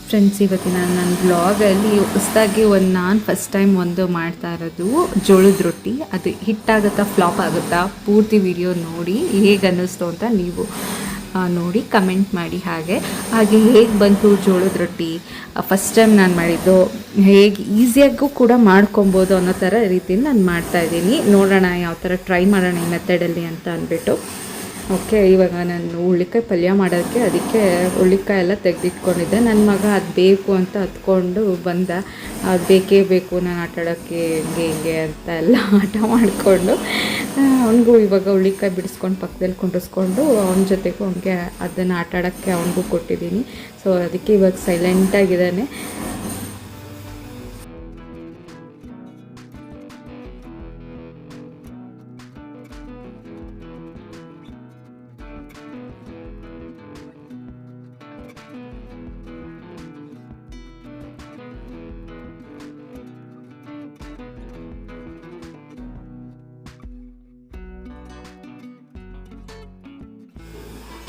Friends, ಇವತ್ತಿನ ನನ್ನ ಬ್ಲಾಗಲ್ಲಿ ಹೊಸದಾಗಿ ನಾನು ಫಸ್ಟ್ ಟೈಮ್ ಮಾಡ್ತಾ ಇರೋದು ಜೋಳದ ರೊಟ್ಟಿ. ಅದು ಹಿಟ್ಟಾಗುತ್ತಾ ಫ್ಲಾಪ್ ಆಗುತ್ತಾ ಪೂರ್ತಿ ವಿಡಿಯೋ ನೋಡಿ ಹೇಗೆ ಅನ್ನಿಸ್ತು ಅಂತ ನೀವು ನೋಡಿ ಕಮೆಂಟ್ ಮಾಡಿ. ಹಾಗೆ ಹೇಗೆ ಬಂತು ಜೋಳದ ರೊಟ್ಟಿ, ಫಸ್ಟ್ ಟೈಮ್ ನಾನು ಮಾಡಿದ್ದು, ಹೇಗೆ ಈಸಿಯಾಗೂ ಕೂಡ ಮಾಡ್ಕೊಬೋದು ಅನ್ನೋ ಥರ ರೀತಿಯಲ್ಲಿ ನಾನು ಮಾಡ್ತಾಯಿದ್ದೀನಿ. ನೋಡೋಣ ಯಾವ ಥರ ಟ್ರೈ ಮಾಡೋಣ ಈ ಮೆಥಡಲ್ಲಿ ಅಂತ ಅಂದ್ಬಿಟ್ಟು. ಓಕೆ, ಇವಾಗ ನಾನು ಹುಳ್ಳಿಕಾಯಿ ಪಲ್ಯ ಮಾಡೋದಕ್ಕೆ ಅದಕ್ಕೆ ಹುಳ್ಳಿಕಾಯಿ ಎಲ್ಲ ತೆಗೆದಿಟ್ಕೊಂಡಿದ್ದೆ. ನನ್ನ ಮಗ ಅದು ಬೇಕು ಅಂತ ಹತ್ಕೊಂಡು ಬಂದ. ಅದು ಬೇಕೇ ಬೇಕು, ನಾನು ಆಟ ಆಡೋಕ್ಕೆ ಹಿಂಗೆ ಅಂತ ಎಲ್ಲ ಆಟ ಮಾಡಿಕೊಂಡು ಅವನಿಗೂ ಇವಾಗ ಹುಳ್ಳಿಕಾಯಿ ಬಿಡಿಸ್ಕೊಂಡು ಪಕ್ಕದಲ್ಲಿ ಕುಂಡಿಸ್ಕೊಂಡು ಅವನ ಜೊತೆಗೂ ಅವನಿಗೆ ಅದನ್ನು ಆಟ ಆಡೋಕ್ಕೆ ಅವನಿಗೂ ಕೊಟ್ಟಿದ್ದೀನಿ. ಸೊ ಅದಕ್ಕೆ ಇವಾಗ ಸೈಲೆಂಟಾಗಿದ್ದಾನೆ.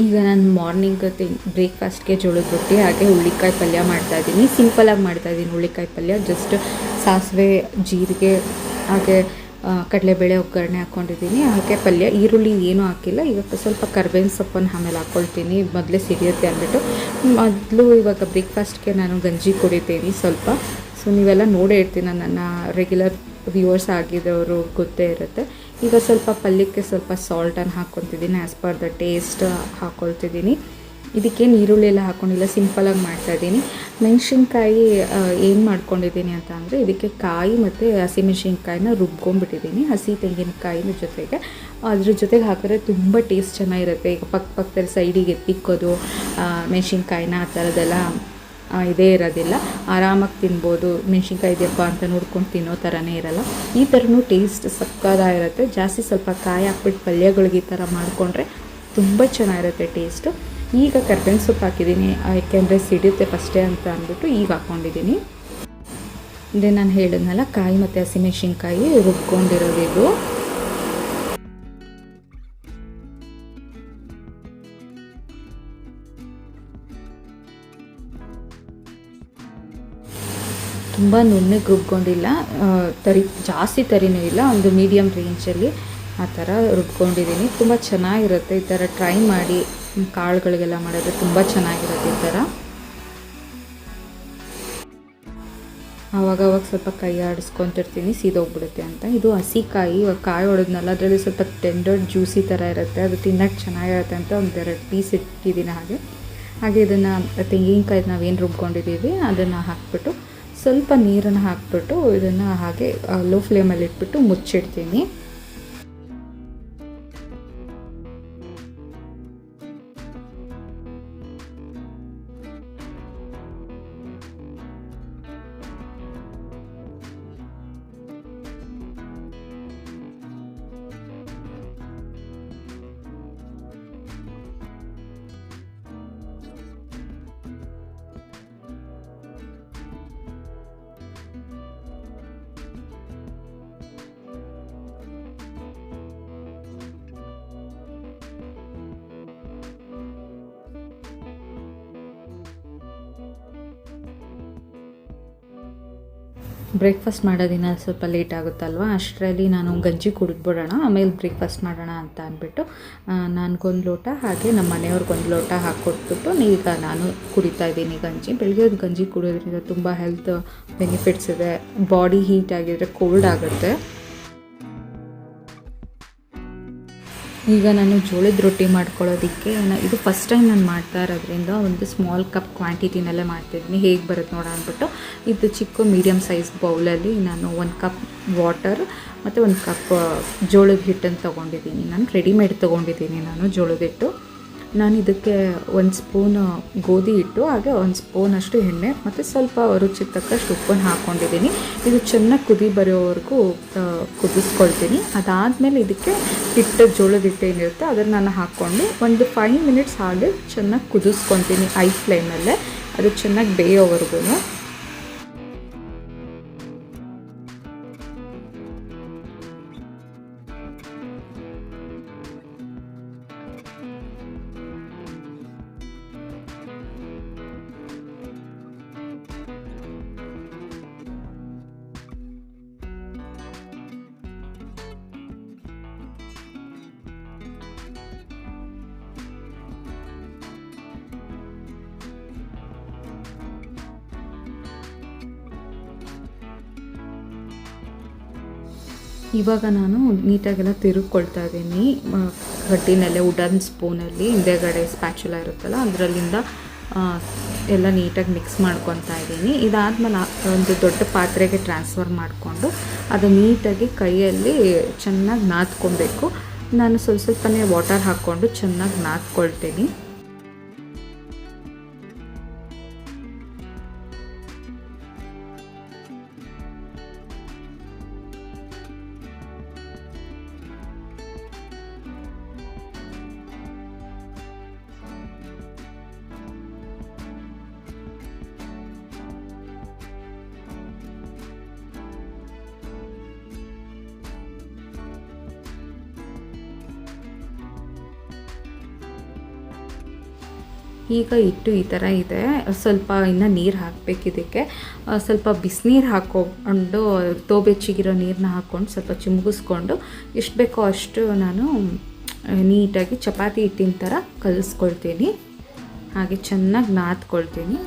ಈಗ ನಾನು ಮಾರ್ನಿಂಗ್ ಬ್ರೇಕ್ಫಾಸ್ಟ್ಗೆ ಜೋಳದ ರೊಟ್ಟಿ ಹಾಗೆ ಹುಳ್ಳಿಕಾಯಿ ಪಲ್ಯ ಮಾಡ್ತಾಯಿದ್ದೀನಿ. ಸಿಂಪಲಾಗಿ ಮಾಡ್ತಾಯಿದ್ದೀನಿ ಹುಳ್ಳಿಕಾಯಿ ಪಲ್ಯ. ಜಸ್ಟ್ ಸಾಸಿವೆ, ಜೀರಿಗೆ ಹಾಗೆ ಕಡಲೆಬೇಳೆ ಒಗ್ಗರಣೆ ಹಾಕ್ಕೊಂಡಿದ್ದೀನಿ. ಹಾಗೆ ಪಲ್ಯ, ಈರುಳ್ಳಿ ಏನೂ ಹಾಕಿಲ್ಲ. ಈಗ ಸ್ವಲ್ಪ ಕರ್ಬೇವಿನ ಸೊಪ್ಪನ್ನು ಆಮೇಲೆ ಹಾಕ್ಕೊಳ್ತೀನಿ, ಮೊದಲೇ ಸಿಡಿಯುತ್ತೆ ಅಂದ್ಬಿಟ್ಟು. ಮೊದಲು ಇವಾಗ ಬ್ರೇಕ್ಫಾಸ್ಟ್ಗೆ ನಾನು ಗಂಜಿ ಕುಡಿತೀನಿ ಸ್ವಲ್ಪ. ಸೊ ನೀವೆಲ್ಲ ನೋಡೇ ಇರ್ತೀನಿ, ನನ್ನ ರೆಗ್ಯುಲರ್ ವ್ಯೂವರ್ಸ್ ಆಗಿದ್ದವರು ಗೊತ್ತೇ ಇರುತ್ತೆ. ಈಗ ಸ್ವಲ್ಪ ಪಲ್ಯಕ್ಕೆ ಸ್ವಲ್ಪ ಸಾಲ್ಟನ್ನು ಹಾಕ್ಕೊತಿದ್ದೀನಿ, ಆ್ಯಸ್ ಪರ್ ದ ಟೇಸ್ಟ್ ಹಾಕ್ಕೊಳ್ತಿದ್ದೀನಿ. ಇದಕ್ಕೇನು ಈರುಳ್ಳಿ ಎಲ್ಲ ಹಾಕ್ಕೊಂಡಿಲ್ಲ, ಸಿಂಪಲಾಗಿ ಮಾಡ್ತಾಯಿದ್ದೀನಿ. ಮೆಣಸಿನ್ಕಾಯಿ ಏನು ಮಾಡ್ಕೊಂಡಿದ್ದೀನಿ ಅಂತ ಅಂದರೆ, ಇದಕ್ಕೆ ಕಾಯಿ ಮತ್ತು ಹಸಿಮೆಣ್ಸಿನ್ಕಾಯಿನ ರುಬ್ಕೊಂಡ್ಬಿಟ್ಟಿದ್ದೀನಿ ಹಸಿ ತೆಂಗಿನಕಾಯಿನ ಜೊತೆಗೆ. ಅದ್ರ ಜೊತೆಗೆ ಹಾಕಿದ್ರೆ ತುಂಬ ಟೇಸ್ಟ್ ಚೆನ್ನಾಗಿರುತ್ತೆ. ಈಗ ಪಕ್ಕದಲ್ಲಿ ಸೈಡಿಗೆ ಎತ್ತಿಕ್ಕೋದು ಮೆಣಸಿನ್ಕಾಯಿನ ಆ ಥರದ್ದೆಲ್ಲ ಇದೇ ಇರೋದಿಲ್ಲ. ಆರಾಮಾಗಿ ತಿನ್ಬೋದು. ಮೆಣಸಿನ್ಕಾಯಿ ಇದೆಯಪ್ಪ ಅಂತ ನೋಡ್ಕೊಂಡು ತಿನ್ನೋ ಥರನೇ ಇರೋಲ್ಲ. ಈ ಥರನೂ ಟೇಸ್ಟ್ ಸಕ್ಕದಾಗಿರುತ್ತೆ. ಜಾಸ್ತಿ ಸ್ವಲ್ಪ ಕಾಯಿ ಹಾಕ್ಬಿಟ್ಟು ಪಲ್ಯಗಳಿಗೆ ಈ ಥರ ಮಾಡಿಕೊಂಡ್ರೆ ತುಂಬ ಚೆನ್ನಾಗಿರುತ್ತೆ ಟೇಸ್ಟು. ಈಗ ಕರ್ಬೇವಿನ ಸೊಪ್ಪು ಹಾಕಿದ್ದೀನಿ, ಯಾಕೆಂದರೆ ಸಿಡಿಯುತ್ತೆ ಫಸ್ಟೇ ಅಂತ ಅಂದ್ಬಿಟ್ಟು ಈಗ ಹಾಕ್ಕೊಂಡಿದ್ದೀನಿ. ಅಂದರೆ ನಾನು ಹೇಳಿದ್ನಲ್ಲ, ಕಾಯಿ ಮತ್ತು ಹಸಿಮೆಣ್ಸಿನ್ಕಾಯಿ ರುಬ್ಕೊಂಡಿರೋದು. ತುಂಬ ನುಣ್ಣಗೆ ರುಬ್ಕೊಂಡಿಲ್ಲ, ಜಾಸ್ತಿ ತರಿನೂ ಇಲ್ಲ, ಒಂದು ಮೀಡಿಯಮ್ ರೇಂಜಲ್ಲಿ ಆ ಥರ ರುಬ್ಕೊಂಡಿದ್ದೀನಿ. ತುಂಬ ಚೆನ್ನಾಗಿರುತ್ತೆ. ಈ ಥರ ಟ್ರೈ ಮಾಡಿ, ಕಾಳುಗಳಿಗೆಲ್ಲ ಮಾಡಿದ್ರೆ ತುಂಬ ಚೆನ್ನಾಗಿರುತ್ತೆ ಈ ಥರ. ಆವಾಗವಾಗ ಸ್ವಲ್ಪ ಕೈ ಆಡಿಸ್ಕೊತಿರ್ತೀನಿ, ಸೀದೋಗ್ಬಿಡುತ್ತೆ ಅಂತ. ಇದು ಹಸಿ ಕಾಯಿ, ಇವಾಗ ಕಾಯಿ ಹೊಡೆದ್ನಲ್ಲ, ಅದರಲ್ಲಿ ಸ್ವಲ್ಪ ಟೆಂಡರ್ ಜ್ಯೂಸಿ ಥರ ಇರುತ್ತೆ, ಅದು ತಿನ್ನೋಕ್ಕೆ ಚೆನ್ನಾಗಿರುತ್ತೆ ಅಂತ ಒಂದೆರಡು ಪೀಸ್ ಇಟ್ಟಿದ್ದೀನಿ. ಹಾಗೆ ಇದನ್ನು ತೆಂಗಿನಕಾಯಿ ನಾವೇನು ರುಬ್ಕೊಂಡಿದ್ದೀವಿ ಅದನ್ನು ಹಾಕ್ಬಿಟ್ಟು ಸ್ವಲ್ಪ ನೀರನ್ನು ಹಾಕ್ಬಿಟ್ಟು ಇದನ್ನು ಹಾಗೆ ಲೋ ಫ್ಲೇಮಲ್ಲಿ ಇಟ್ಬಿಟ್ಟು ಮುಚ್ಚಿಡ್ತೀನಿ. ಬ್ರೇಕ್ಫಾಸ್ಟ್ ಮಾಡೋದಿನ ಸ್ವಲ್ಪ ಲೇಟ್ ಆಗುತ್ತಲ್ವ, ಅಷ್ಟರಲ್ಲಿ ನಾನು ಗಂಜಿ ಕುಡಿದ್ಬಿಡೋಣ, ಆಮೇಲೆ ಬ್ರೇಕ್ಫಾಸ್ಟ್ ಮಾಡೋಣ ಅಂತ ಅಂದ್ಬಿಟ್ಟು ನನಗೊಂದು ಲೋಟ ಹಾಗೆ ನಮ್ಮ ಮನೆಯವ್ರಿಗೊಂದು ಲೋಟ ಹಾಕ್ಕೊಟ್ಬಿಟ್ಟು ಈಗ ನಾನು ಕುಡಿತಾ ಇದ್ದೀನಿ ಗಂಜಿ. ಬೆಳಗ್ಗೆ ಗಂಜಿ ಕುಡಿಯೋದ್ರಿಂದ ತುಂಬ ಹೆಲ್ತ್ ಬೆನಿಫಿಟ್ಸ್ ಇದೆ. ಬಾಡಿ ಹೀಟ್ ಆಗಿದ್ರೆ ಕೋಲ್ಡ್ ಆಗುತ್ತೆ. ಈಗ ನಾನು ಜೋಳದ ರೊಟ್ಟಿ ಮಾಡ್ಕೊಳ್ಳೋದಕ್ಕೆ ಇದು ಫಸ್ಟ್ ಟೈಮ್ ನಾನು ಮಾಡ್ತಾ ಇರೋದ್ರಿಂದ ಒಂದು ಸ್ಮಾಲ್ ಕಪ್ ಕ್ವಾಂಟಿಟಿನಲ್ಲೇ ಮಾಡ್ತಿದ್ದೀನಿ. ಹೇಗೆ ಬರುತ್ತೆ ನೋಡ ಅಂದ್ಬಿಟ್ಟು ಇದು ಚಿಕ್ಕ ಮೀಡಿಯಮ್ ಸೈಜ್ ಬೌಲಲ್ಲಿ ನಾನು 1 ಕಪ್ ವಾಟರ್ ಮತ್ತು 1 ಕಪ್ ಜೋಳದ ಹಿಟ್ಟನ್ನು ತೊಗೊಂಡಿದ್ದೀನಿ. ನಾನು ರೆಡಿಮೇಡ್ ತೊಗೊಂಡಿದ್ದೀನಿ ಜೋಳದ ಹಿಟ್ಟು. ನಾನು ಇದಕ್ಕೆ 1 ಸ್ಪೂನ್ ಗೋಧಿ ಹಿಟ್ಟು ಹಾಗೆ 1 ಸ್ಪೂನಷ್ಟು ಎಣ್ಣೆ ಮತ್ತು ಸ್ವಲ್ಪ ರುಚಿಗೆ ತಕ್ಕಷ್ಟು ಉಪ್ಪನ್ನು ಹಾಕ್ಕೊಂಡಿದ್ದೀನಿ. ಇದು ಚೆನ್ನಾಗಿ ಕುದಿ ಬರೋವರೆಗೂ ಕುದಿಸ್ಕೊಳ್ತೀನಿ. ಅದಾದಮೇಲೆ ಇದಕ್ಕೆ ಜೋಳದ ಹಿಟ್ಟು ಏನಿರುತ್ತೆ ಅದನ್ನು ನಾನು ಹಾಕ್ಕೊಂಡು ಒಂದು 5 ಮಿನಿಟ್ಸ್ ಹಾಗೆ ಚೆನ್ನಾಗಿ ಕುದಿಸ್ಕೊತೀನಿ ಐ ಫ್ಲೇಮಲ್ಲೇ, ಅದು ಚೆನ್ನಾಗಿ ಬೇಯೋವರೆಗೂ. ಇವಾಗ ನಾನು ನೀಟಾಗೆಲ್ಲ ತಿರುಗ್ಕೊಳ್ತಾ ಇದ್ದೀನಿ. ಗಟ್ಟಿನಲ್ಲೇ ವುಡನ್ ಸ್ಪೂನಲ್ಲಿ ಹಿಂದೆಗಡೆ ಸ್ಪ್ಯಾಚುಲ ಇರುತ್ತಲ್ಲ ಅದರಲ್ಲಿಂದ ಎಲ್ಲ ನೀಟಾಗಿ ಮಿಕ್ಸ್ ಮಾಡ್ಕೊತಾ ಇದ್ದೀನಿ. ಇದಾದಮೇಲೆ ಒಂದು ದೊಡ್ಡ ಪಾತ್ರೆಗೆ ಟ್ರಾನ್ಸ್ಫರ್ ಮಾಡಿಕೊಂಡು ಅದು ನೀಟಾಗಿ ಕೈಯಲ್ಲಿ ಚೆನ್ನಾಗಿ ನಾದ್ಕೊಬೇಕು. ನಾನು ಸ್ವಲ್ಪನೇ ವಾಟರ್ ಹಾಕ್ಕೊಂಡು ಚೆನ್ನಾಗಿ ನಾದ್ಕೊಳ್ತೀನಿ. ಈಗ ಹಿಟ್ಟು ಈ ಥರ ಇದೆ. ಸ್ವಲ್ಪ ಇನ್ನು ನೀರು ಹಾಕಬೇಕು. ಇದಕ್ಕೆ ಸ್ವಲ್ಪ ಬಿಸಿನೀರು ಹಾಕ್ಕೊಂಡು ತೋಬೆಚ್ಚಿಗಿರೋ ನೀರನ್ನ ಹಾಕ್ಕೊಂಡು ಸ್ವಲ್ಪ ಚಿಮುಗಿಸ್ಕೊಂಡು ಎಷ್ಟು ಬೇಕೋ ಅಷ್ಟು ನಾನು ನೀಟಾಗಿ ಚಪಾತಿ ಹಿಟ್ಟಿನ ಥರ ಕಲಿಸ್ಕೊಳ್ತೀನಿ. ಹಾಗೆ ಚೆನ್ನಾಗಿ ನಾದ್ಕೊಳ್ತೀನಿ.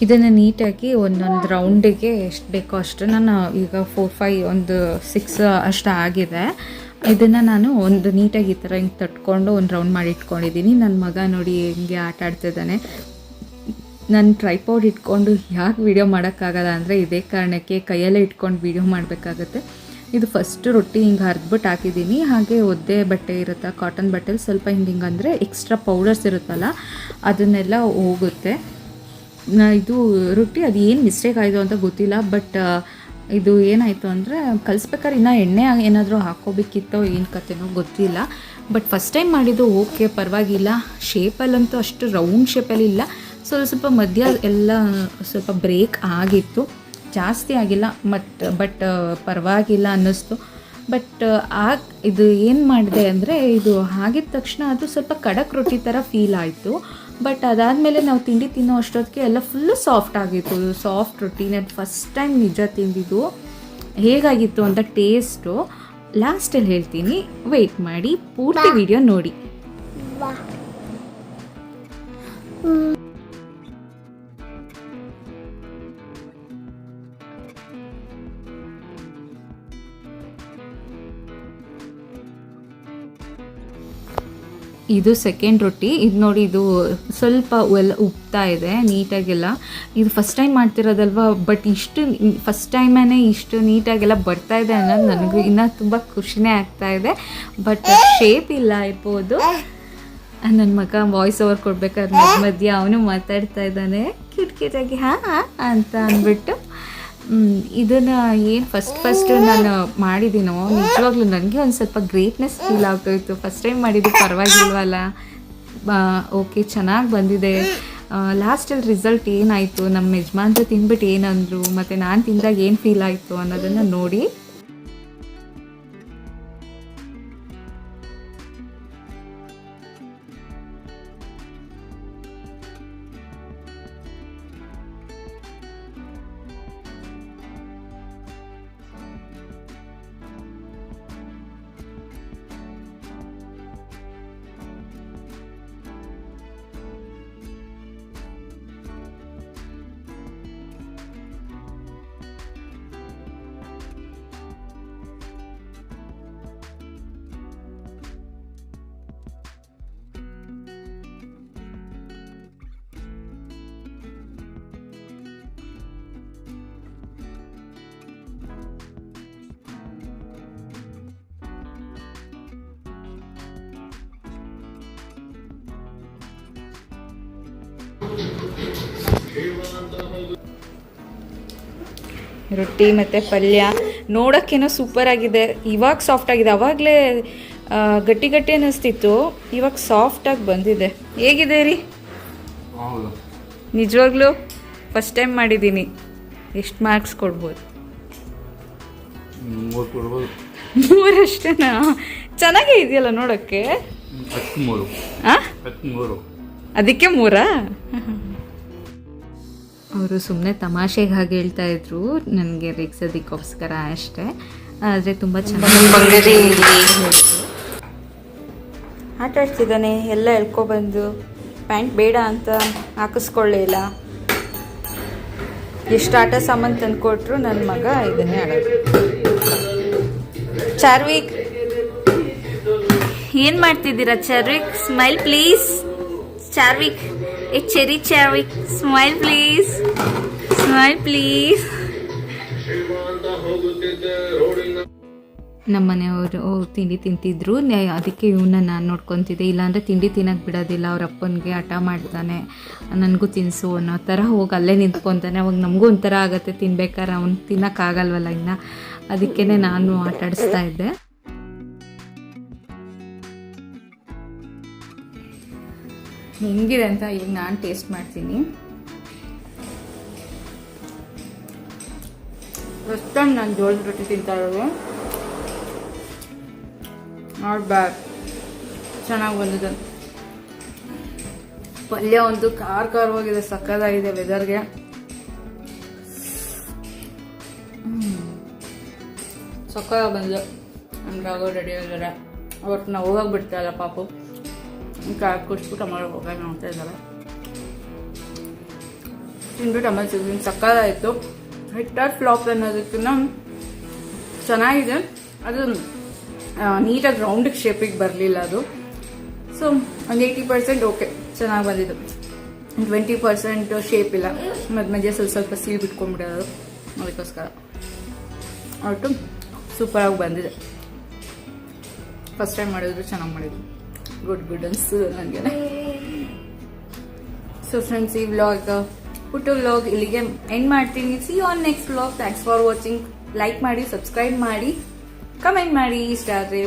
ಇದನ್ನು ನೀಟಾಗಿ ಒಂದೊಂದು ರೌಂಡಿಗೆ ಎಷ್ಟು ಬೇಕೋ ಅಷ್ಟು ನಾನು ಈಗ 4-5 ಒಂದು 6 ಅಷ್ಟು ಆಗಿದೆ. ಇದನ್ನು ನಾನು ಒಂದು ನೀಟಾಗಿ ಈ ಥರ ಹಿಂಗೆ ತಟ್ಕೊಂಡು ಒಂದು ರೌಂಡ್ ಮಾಡಿ ಇಟ್ಕೊಂಡಿದ್ದೀನಿ. ನನ್ನ ಮಗ ನೋಡಿ ಹೆಂಗೆ ಆಟ ಆಡ್ತಿದ್ದಾನೆ. ನಾನು ಟ್ರೈಪಾಡ್ ಇಟ್ಕೊಂಡು ಯಾಕೆ ವೀಡಿಯೋ ಮಾಡೋಕ್ಕಾಗಲ್ಲ ಅಂದರೆ ಇದೇ ಕಾರಣಕ್ಕೆ ಕೈಯಲ್ಲೇ ಇಟ್ಕೊಂಡು ವೀಡಿಯೋ ಮಾಡಬೇಕಾಗತ್ತೆ. ಇದು ಫಸ್ಟು ರೊಟ್ಟಿ ಹಿಂಗೆ ಹರಿದ್ಬಿಟ್ಟು ಹಾಕಿದ್ದೀನಿ. ಹಾಗೆ ಒದ್ದೆ ಬಟ್ಟೆ ಇರುತ್ತೆ, ಕಾಟನ್ ಬಟ್ಟೆಲಿ ಸ್ವಲ್ಪ ಹಿಂಗೆ ಅಂದರೆ ಎಕ್ಸ್ಟ್ರಾ ಪೌಡರ್ಸ್ ಇರುತ್ತಲ್ಲ ಅದನ್ನೆಲ್ಲ ಹೋಗುತ್ತೆ. ಇದು ರೊಟ್ಟಿ ಅದು ಏನು ಮಿಸ್ಟೇಕ್ ಆಯಿತು ಅಂತ ಗೊತ್ತಿಲ್ಲ. ಬಟ್ ಇದು ಏನಾಯಿತು ಅಂದರೆ ಕಲಿಸ್ಬೇಕಾದ್ರೆ ಇನ್ನೂ ಎಣ್ಣೆ ಏನಾದರೂ ಹಾಕ್ಕೋಬೇಕಿತ್ತೋ ಏನು ಕತೆನೋ ಗೊತ್ತಿಲ್ಲ. ಬಟ್ ಫಸ್ಟ್ ಟೈಮ್ ಮಾಡಿದ್ದು ಓಕೆ, ಪರವಾಗಿಲ್ಲ. ಶೇಪಲ್ಲಂತೂ ಅಷ್ಟು ರೌಂಡ್ ಶೇಪಲ್ಲಿ ಇಲ್ಲ, ಸ್ವಲ್ಪ ಮಧ್ಯ ಎಲ್ಲ ಸ್ವಲ್ಪ ಬ್ರೇಕ್ ಆಗಿತ್ತು, ಜಾಸ್ತಿ ಆಗಿಲ್ಲ. ಬಟ್ ಪರವಾಗಿಲ್ಲ ಅನ್ನಿಸ್ತು. ಬಟ್ ಇದು ಏನು ಮಾಡಿದೆ ಅಂದರೆ ಇದು ಆಗಿದ ತಕ್ಷಣ ಅದು ಸ್ವಲ್ಪ ಖಡಕ್ ರೊಟ್ಟಿ ಥರ ಫೀಲ್ ಆಯಿತು. ಬಟ್ ಅದಾದಮೇಲೆ ನಾವು ತಿಂಡಿ ತಿನ್ನೋ ಅಷ್ಟೊತ್ತಿಗೆ ಎಲ್ಲ ಫುಲ್ಲು ಸಾಫ್ಟ್ ಆಗಿತ್ತು. ಸಾಫ್ಟ್ ರೊಟ್ಟಿ ನಾನು ಫಸ್ಟ್ ಟೈಮ್ ನಿಜ ತಿಂದಿದ್ದು. ಹೇಗಾಗಿತ್ತು ಅಂತ ಟೇಸ್ಟು ಲಾಸ್ಟಲ್ಲಿ ಹೇಳ್ತೀನಿ, ವೆಯ್ಟ್ ಮಾಡಿ, ಪೂರ್ತಿ ವಿಡಿಯೋ ನೋಡಿ. ಇದು ಸೆಕೆಂಡ್ ರೊಟ್ಟಿ. ಇದು ನೋಡಿ, ಇದು ಸ್ವಲ್ಪ ಎಲ್ಲ ಉಬ್ತಾ ಇದೆ ನೀಟಾಗೆಲ್ಲ. ಇದು ಫಸ್ಟ್ ಟೈಮ್ ಮಾಡ್ತಿರೋದಲ್ವ, ಬಟ್ ಫಸ್ಟ್ ಟೈಮೇ ಇಷ್ಟು ನೀಟಾಗೆಲ್ಲ ಬರ್ತಾ ಇದೆ ಅನ್ನೋದು ನನಗೂ ಇನ್ನೂ ತುಂಬ ಖುಷಿನೇ ಆಗ್ತಾ ಇದೆ. ಬಟ್ ಶೇಪ್ ಇಲ್ಲ ಇರ್ಬೋದು. ನನ್ನ ಮಗ ವಾಯ್ಸ್ ಓವರ್ ಕೊಡ್ಬೇಕಾದ್ರೆ ಮಧ್ಯ ಅವನು ಮಾತಾಡ್ತಾ ಇದ್ದಾನೆ ಕಿಟಕಿಟಾಗಿ ಹಾಂ ಅಂತ ಅಂದ್ಬಿಟ್ಟು. ಇದನ್ನು ಏನು ಫಸ್ಟ್ ನಾನು ಮಾಡಿದ್ದೀನೋ ನಿಜವಾಗ್ಲೂ ನನಗೆ ಒಂದು ಸ್ವಲ್ಪ ಗ್ರೇಟ್ನೆಸ್ ಫೀಲ್ ಆಗ್ತಾಯಿತ್ತು. ಫಸ್ಟ್ ಟೈಮ್ ಮಾಡಿದ್ದು ಪರವಾಗಿಲ್ವಲ್ಲ, ಓಕೆ ಚೆನ್ನಾಗಿ ಬಂದಿದೆ. ಲಾಸ್ಟಲ್ಲಿ ರಿಸಲ್ಟ್ ಏನಾಯಿತು, ನಮ್ಮ ಯಜಮಾನ್ರು ತಿಂದ್ಬಿಟ್ಟು ಏನಂದರು ಮತ್ತು ನಾನು ತಿಂದಾಗ ಏನು ಫೀಲ್ ಆಯಿತು ಅನ್ನೋದನ್ನು ನೋಡಿ. ರೊಟ್ಟಿ ಮತ್ತು ಪಲ್ಯ ನೋಡೋಕ್ಕೇನೋ ಸೂಪರ್ ಆಗಿದೆ. ಇವಾಗ ಸಾಫ್ಟ್ ಆಗಿದೆ. ಆವಾಗಲೇ ಗಟ್ಟಿ ಗಟ್ಟಿ ಅನ್ನಿಸ್ತಿತ್ತು, ಇವಾಗ ಸಾಫ್ಟಾಗಿ ಬಂದಿದೆ. ಹೇಗಿದೆ ರೀ? ನಿಜವಾಗ್ಲೂ ಫಸ್ಟ್ ಟೈಮ್ ಮಾಡಿದ್ದೀನಿ. ಎಷ್ಟು ಮಾರ್ಕ್ಸ್ ಕೊಡ್ಬೋದು? 3 ಅಷ್ಟೇನಾ? ಚೆನ್ನಾಗೇ ಇದೆಯಲ್ಲ ನೋಡೋಕ್ಕೆ. ಅದಕ್ಕೆ 3? ಅವರು ಸುಮ್ಮನೆ ತಮಾಷೆಗೆ ಹಾಗೆ ಹೇಳ್ತಾ ಇದ್ರು, ನನಗೆ ರೇಗ್ಸೋದಕ್ಕೋಸ್ಕರ ಅಷ್ಟೇ. ಆದರೆ ತುಂಬ ಚೆನ್ನಾಗಿ ಆಟ ಆಡ್ತಿದ್ದಾನೆ. ಎಲ್ಲ ಎಳ್ಕೊಬಂದು ಪ್ಯಾಂಟ್ ಬೇಡ ಅಂತ ಹಾಕಿಸ್ಕೊಳ್ಳೇ ಇಲ್ಲ. ಎಷ್ಟು ಆಟ ಸಾಮಾನು ತಂದು ಕೊಟ್ಟರು ನನ್ನ ಮಗ ಇದನ್ನೇ ಆಡೋದು. ಚಾರ್ವಿಕ್, ಏನು ಮಾಡ್ತಿದ್ದೀರಾ ಚಾರ್ವಿಕ್? Smile please. ಚಾರ್ವಿಕ್, ಏ ಚೆರಿ Charvik, smile please, smile please. ನಮ್ಮ ಮನೆಯವರು ತಿಂಡಿ ತಿಂತಿದ್ರು, ಅದಕ್ಕೆ ಇವನ್ನ ನಾನು ನೋಡ್ಕೊತಿದ್ದೆ. ಇಲ್ಲಾಂದರೆ ತಿಂಡಿ ತಿನ್ನೋಕ್ಕೆ ಬಿಡೋದಿಲ್ಲ. ಅವ್ರ ಅಪ್ಪನಿಗೆ ಹಠ ಮಾಡ್ತಾನೆ, ನನಗೂ ತಿನ್ನಿಸು ಅನ್ನೋ ಥರ ಹೋಗಿ ಅಲ್ಲೇ ನಿಂತ್ಕೊತಾನೆ. ಅವಾಗ ನಮಗೂ ಒಂಥರ ಆಗುತ್ತೆ ತಿನ್ಬೇಕಾದ್ರೆ, ಅವ್ನು ತಿನ್ನೋಕ್ಕಾಗಲ್ವಲ್ಲ ಇನ್ನು. ಅದಕ್ಕೇ ನಾನು ಆಟ ಆಡಿಸ್ತಾ ಇದ್ದೆ. ಹೆಂಗಿದೆ ಅಂತ ಈಗ ನಾನು ಟೇಸ್ಟ್ ಮಾಡ್ತೀನಿ. ಫಸ್ಟ್ ಟೈಮ್ ನಾನು ಜೋಳದ ರೊಟ್ಟಿ ತಿಂತಾ ಇರೋದು. ನಾಟ್ ಬ್ಯಾಡ್, ಚೆನ್ನಾಗಿ ಬಂದಿದೆ. ಪಲ್ಯ ಒಂದು ಖಾರವಾಗಿದೆ, ಸಕ್ಕತ್ತಾಗಿದೆ ವೆದರ್ಗೆ. ಸಕ್ಕತ್ತಾಗಿ ಬಂದಿದೆ. ನಮ್ಗಾಗೋ ರೆಡಿ ಆಗಿದ್ದಾರೆ. ಅವತ್ತು ನಾವು ಹೋಗೋಕೆ ಬಿಡ್ತಾ ಇಲ್ಲ ಪಾಪು. ಕಾರ್ ಕುಡಿಸ್ಬಿಟ್ಟು ಅಮ್ಮ ಹೋಗೋಣ ಅಂತ ಇದ್ದಾರೆ. ತಿಂದ್ಬಿಟ್ಟು ಅಮ್ಮ ಸಿಗ್ತೀನಿ. ಸಕ್ಕತ್ತಾಯಿತು. ಹಿಟ್ ಆರ್ ಫ್ಲಾಪ್ ಅನ್ನೋದಕ್ಕಿಂತ ಚೆನ್ನಾಗಿದೆ. ಅದು ನೀಟಾಗಿ ರೌಂಡಿಗೆ ಶೇಪಿಗೆ ಬರಲಿಲ್ಲ ಅದು. ಸೊ ಒಂದು 80% ಓಕೆ, ಚೆನ್ನಾಗಿ ಬಂದಿದ್ದು. 20% ಶೇಪ್ ಇಲ್ಲ, ಮಧ್ಯ ಮಧ್ಯೆ ಸ್ವಲ್ಪ ಸೀಲ್ ಬಿಟ್ಕೊಂಡ್ಬಿಡೋದು. ಅದಕ್ಕೋಸ್ಕರ ಒಟ್ಟು ಸೂಪರಾಗಿ ಬಂದಿದೆ. ಫಸ್ಟ್ ಟೈಮ್ ಮಾಡಿದ್ರು ಚೆನ್ನಾಗಿ ಮಾಡಿದ್ರು. ಗುಡ್ ಅನಿಸ್ತದೆ ನನಗೆ. ಸೊ ಫ್ರೆಂಡ್ಸ್, ಈ ವ್ಲಾಗ್ ಪುಟ್ಟ ವ್ಲಾಗ್ ಇಲ್ಲಿಗೆ ಎಂಡ್ ಮಾಡ್ತೀನಿ. See you on next vlog. Thanks for watching. Like ಮಾಡಿ, ಸಬ್ಸ್ಕ್ರೈಬ್ ಮಾಡಿ, ಕಮೆಂಟ್ ಮಾಡಿ ಇಷ್ಟ ಆದರೆ.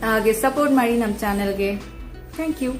ಹಾಗೆ ಸಪೋರ್ಟ್ ಮಾಡಿ ನಮ್ಮ ಚಾನಲ್ಗೆ. Thank you.